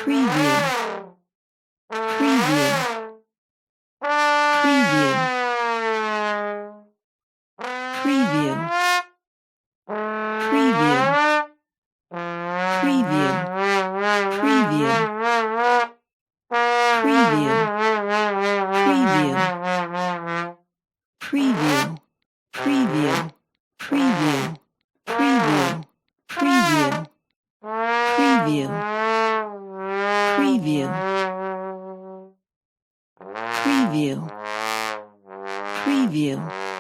preview, preview, preview, preview, preview, preview, preview, preview, preview, preview, preview, preview, preview, preview, preview, preview, preview, preview.